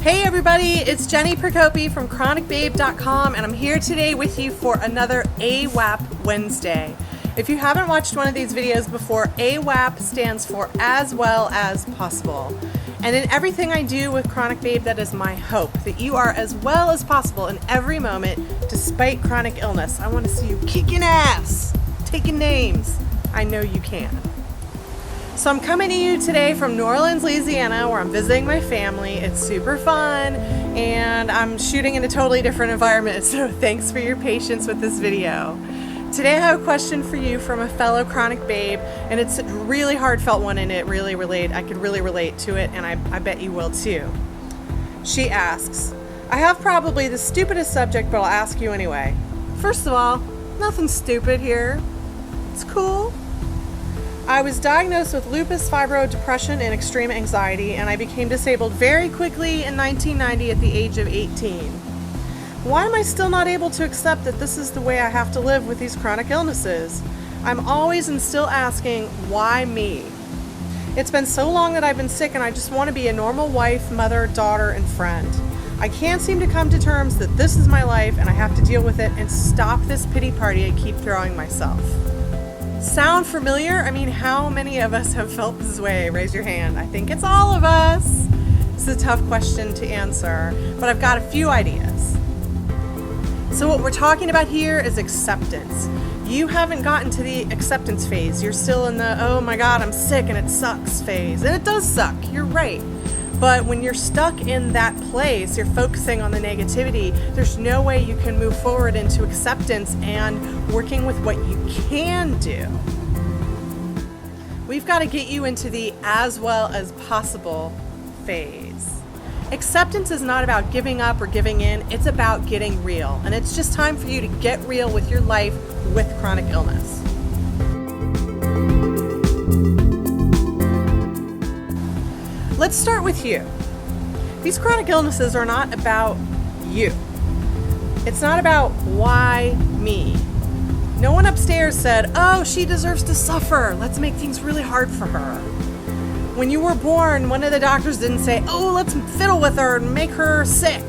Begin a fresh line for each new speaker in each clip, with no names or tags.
Hey everybody, it's Jenni from chronicbabe.com, and I'm here today with you for another AWAP Wednesday. If you haven't watched one of these videos before, AWAP stands for As Well As Possible. And in everything I do with Chronic Babe, that is my hope, that you are as well as possible in every moment, despite chronic illness. I want to see you kicking ass, taking names. I know you can. So I'm coming to you today from New Orleans, Louisiana, where I'm visiting my family. It's super fun, and I'm shooting in a totally different environment, so thanks for your patience with this video. Today I have a question for you from a fellow chronic babe, and it's a really heartfelt one, and I could really relate to it, and I bet you will too. She asks, I have probably the stupidest subject, but I'll ask you anyway. First of all, nothing stupid here. It's cool. I was diagnosed with lupus, fibro, depression, and extreme anxiety, and I became disabled very quickly in 1990 at the age of 18. Why am I still not able to accept that this is the way I have to live with these chronic illnesses? I'm always and still asking, why me? It's been so long that I've been sick, and I just want to be a normal wife, mother, daughter, and friend. I can't seem to come to terms that this is my life and I have to deal with it and stop this pity party I keep throwing myself. Sound familiar? I mean, how many of us have felt this way? Raise your hand. I think it's all of us. It's a tough question to answer, but I've got a few ideas. So what we're talking about here is acceptance. You haven't gotten to the acceptance phase. You're still in the, oh my God, I'm sick and it sucks phase. And it does suck, you're right. But when you're stuck in that place, you're focusing on the negativity, there's no way you can move forward into acceptance and working with what you can do. We've got to get you into the as well as possible phase. Acceptance is not about giving up or giving in, it's about getting real. And it's just time for you to get real with your life with chronic illness. Let's start with you. These chronic illnesses are not about you. It's not about why me. No one upstairs said, oh, she deserves to suffer. Let's make things really hard for her. When you were born, one of the doctors didn't say, oh, let's fiddle with her and make her sick.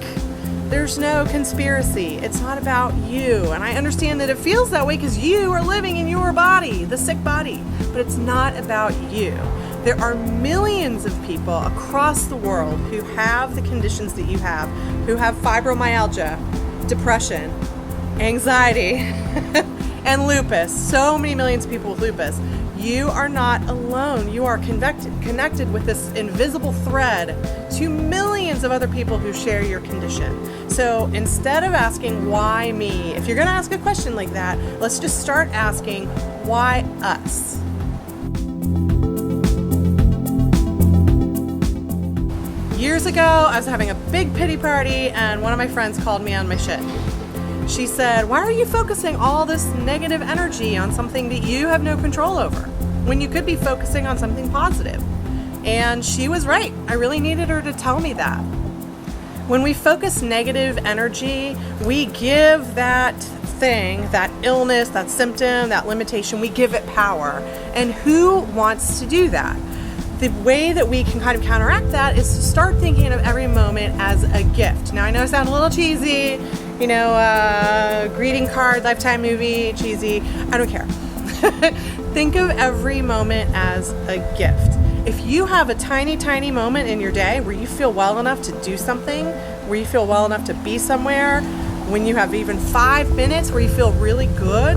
There's no conspiracy. It's not about you. And I understand that it feels that way because you are living in your body, the sick body. But it's not about you. There are millions of people across the world who have the conditions that you have, who have fibromyalgia, depression, anxiety, and lupus. So many millions of people with lupus. You are not alone. You are connected with this invisible thread to millions of other people who share your condition. So instead of asking, why me? If you're going to ask a question like that, let's just start asking, why us? Years ago, I was having a big pity party, and one of my friends called me on my shit. She said, why are you focusing all this negative energy on something that you have no control over, when you could be focusing on something positive? And she was right. I really needed her to tell me that. When we focus negative energy, we give that thing, that illness, that symptom, that limitation, we give it power. And who wants to do that? The way that we can kind of counteract that is to start thinking of every moment as a gift. Now, I know I sound a little cheesy, greeting card, Lifetime movie, cheesy. I don't care. Think of every moment as a gift. If you have a tiny, tiny moment in your day where you feel well enough to do something, where you feel well enough to be somewhere, when you have even 5 minutes where you feel really good,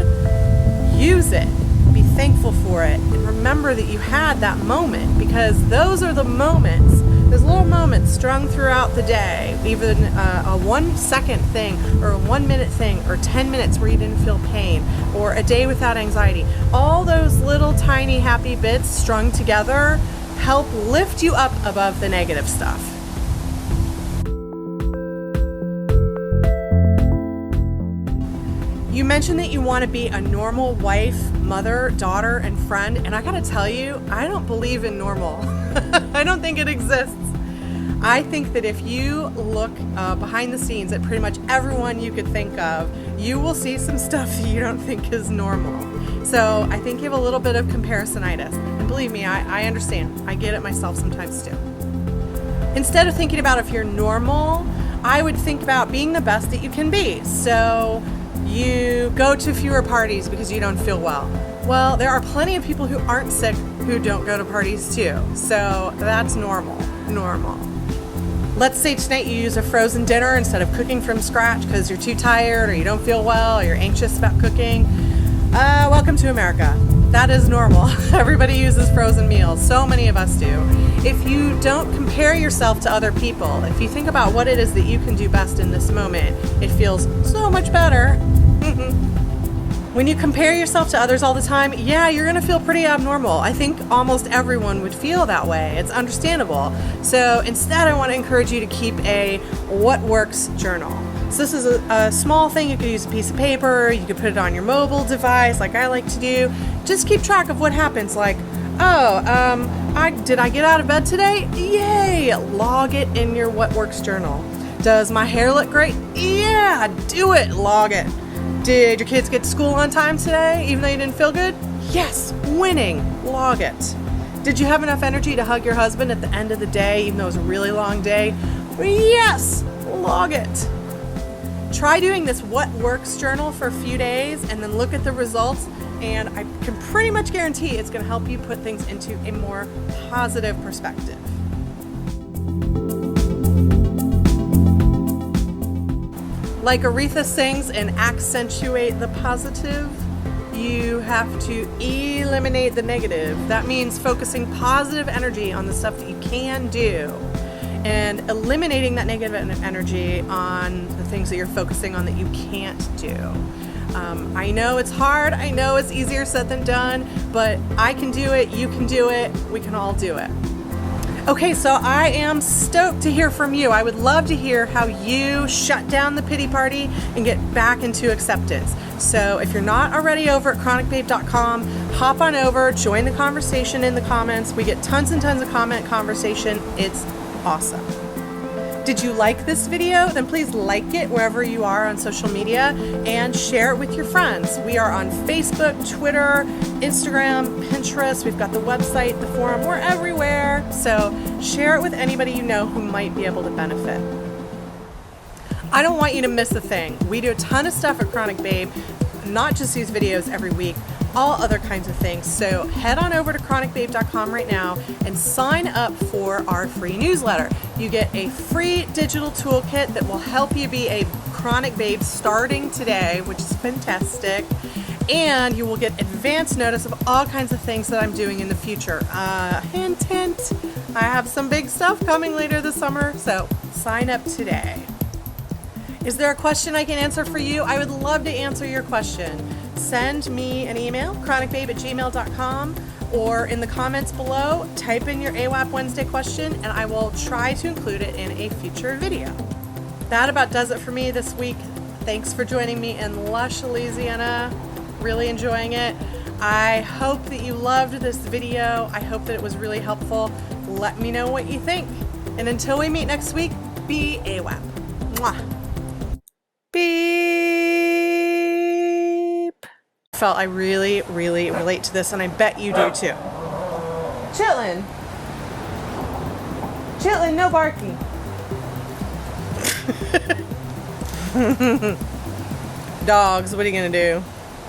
use it. Be thankful for it, and remember that you had that moment, because those are the moments, those little moments strung throughout the day, even a 1 second thing or a 1 minute thing or 10 minutes where you didn't feel pain, or a day without anxiety. All those little tiny happy bits strung together help lift you up above the negative stuff. You mentioned that you want to be a normal wife, mother, daughter, and friend, and I gotta tell you, I don't believe in normal. I don't think it exists. I think that if you look behind the scenes at pretty much everyone you could think of, you will see some stuff that you don't think is normal. So I think you have a little bit of comparisonitis. And believe me, I understand. I get it myself sometimes too. Instead of thinking about if you're normal, I would think about being the best that you can be. So you go to fewer parties because you don't feel well. Well, there are plenty of people who aren't sick who don't go to parties too. So that's normal. Let's say tonight you use a frozen dinner instead of cooking from scratch because you're too tired or you don't feel well or you're anxious about cooking. Welcome to America. That is normal. Everybody uses frozen meals. So many of us do. If you don't compare yourself to other people, if you think about what it is that you can do best in this moment, it feels so much better. When you compare yourself to others all the time, yeah, you're gonna feel pretty abnormal. I think almost everyone would feel that way. It's understandable. So instead, I wanna encourage you to keep a what works journal. So this is a small thing. You could use a piece of paper, you could put it on your mobile device like I like to do. Just keep track of what happens, like, did I get out of bed today? Yay! Log it in your what works journal. Does my hair look great? Yeah, do it, log it. Did your kids get to school on time today, even though you didn't feel good? Yes, winning, log it. Did you have enough energy to hug your husband at the end of the day, even though it was a really long day? Yes, log it. Try doing this what works journal for a few days and then look at the results, and I can pretty much guarantee it's gonna help you put things into a more positive perspective. Like Aretha sings, and accentuate the positive, you have to eliminate the negative. That means focusing positive energy on the stuff that you can do and eliminating that negative energy on the things that you're focusing on that you can't do. I know it's hard, I know it's easier said than done, but I can do it, you can do it, we can all do it. Okay, so I am stoked to hear from you. I would love to hear how you shut down the pity party and get back into acceptance. So if you're not already over at chronicbabe.com, hop on over, join the conversation in the comments. We get tons and tons of comment conversation. It's awesome. Did you like this video? Then please like it wherever you are on social media and share it with your friends. We are on Facebook, Twitter, Instagram, Pinterest. We've got the website, the forum. We're everywhere. So share it with anybody you know who might be able to benefit. I don't want you to miss a thing. We do a ton of stuff at Chronic Babe, not just these videos every week, all other kinds of things. So head on over to chronicbabe.com right now and sign up for our free newsletter. You get a free digital toolkit that will help you be a Chronic Babe starting today, which is fantastic. And you will get advance notice of all kinds of things that I'm doing in the future. Hint, hint, I have some big stuff coming later this summer, so sign up today. Is there a question I can answer for you? I would love to answer your question. Send me an email, chronicbabe@gmail.com, or in the comments below, type in your AWAP Wednesday question, and I will try to include it in a future video. That about does it for me this week. Thanks for joining me in lush Louisiana. Really enjoying it. I hope that you loved this video. I hope that it was really helpful. Let me know what you think. And until we meet next week, be AWAP. Mwah. Beep. Felt I really, really relate to this, and I bet you do too. Chitlin. Chitlin, no barking. Dogs, what are you gonna do?